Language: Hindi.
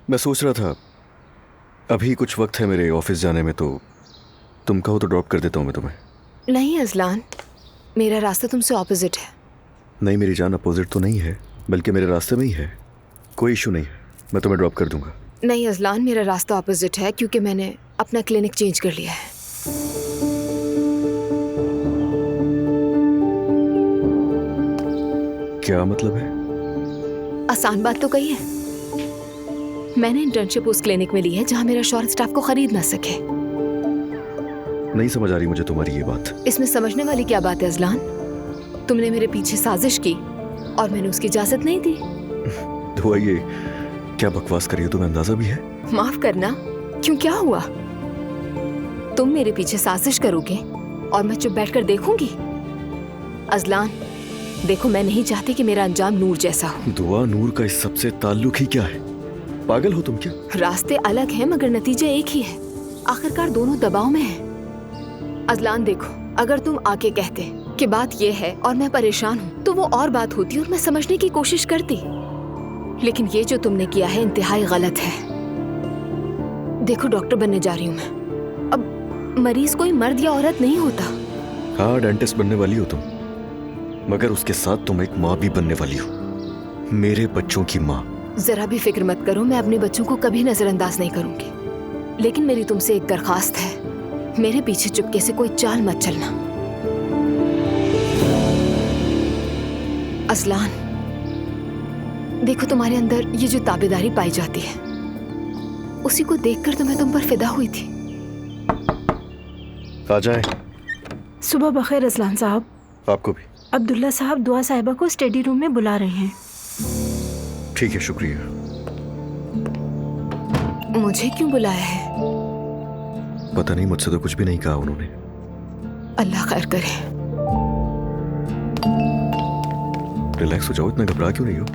मैं सोच रहा था अभी कुछ वक्त है मेरे ऑफिस जाने में, तो तुम कहो तो ड्रॉप कर देता हूँ मैं तुम्हें। नहीं अजलान, मेरा रास्ता तुमसे ऑपोजिट है। नहीं मेरी जान, अपोजिट तो नहीं है, बल्कि मेरे रास्ते में ही है। कोई इशू नहीं है, मैं तुम्हें ड्रॉप कर दूंगा। नहीं अजलान, मेरा रास्ता ऑपोजिट है क्योंकि मैंने अपना क्लिनिक चेंज कर लिया है। क्या मतलब है? आसान बात तो कही है। मैंने इंटर्नशिप उस क्लिनिक में ली है जहां मेरा शौहर स्टाफ को खरीद ना सके। नहीं समझ आ रही मुझे तुम्हारी ये बात। इसमें समझने वाली क्या बात है अजलान? तुमने मेरे पीछे साजिश की और मैंने उसकी इजाजत नहीं दी। दुआ, ये क्या बकवास कर रही हो? तुम्हें अंदाजा भी है? माफ करना, क्यों, क्या हुआ? तुम मेरे पीछे साजिश करोगे और मैं चुप बैठकर देखूंगी? अजलान देखो, मैं नहीं चाहती कि मेरा अंजाम नूर जैसा हो। दुआ, नूर का इस सबसे ताल्लुक ही क्या है? पागल हो तुम क्या? रास्ते अलग हैं मगर नतीजा एक ही है। आखिरकार दोनों दबाव में हैं। अजलान देखो, अगर तुम आके कहते कि बात ये है और मैं परेशान हूँ तो वो और बात होती और मैं समझने की कोशिश करती, लेकिन ये जो तुमने किया है इंतहाई गलत है। देखो, डॉक्टर बनने जा रही हूँ मैं। अब मरीज कोई मर्द या औरत नहीं होता। हाँ, डेंटिस्ट बनने वाली हो तुम, मगर उसके साथ तुम एक माँ भी बनने वाली हो, मेरे बच्चों की माँ। जरा भी फिक्र मत करो, मैं अपने बच्चों को कभी नजरअंदाज नहीं करूंगी। लेकिन मेरी तुमसे एक दरखास्त है, मेरे पीछे चुपके से कोई चाल मत चलना। अजलान देखो, तुम्हारे अंदर ये जो ताबेदारी पाई जाती है, उसी को देखकर तो मैं तुम पर फिदा हुई थी। आ जाए। सुबह बखैर अजलान साहब। आपको भी। अब्दुल्ला साहब दुआ साहिबा को स्टडी रूम में बुला रहे हैं। ठीक है, शुक्रिया। मुझे क्यों बुलाया है? पता नहीं, मुझसे तो कुछ भी नहीं कहा उन्होंने। अल्लाह खैर करे। रिलैक्स हो जाओ, इतना घबरा क्यों रही हो?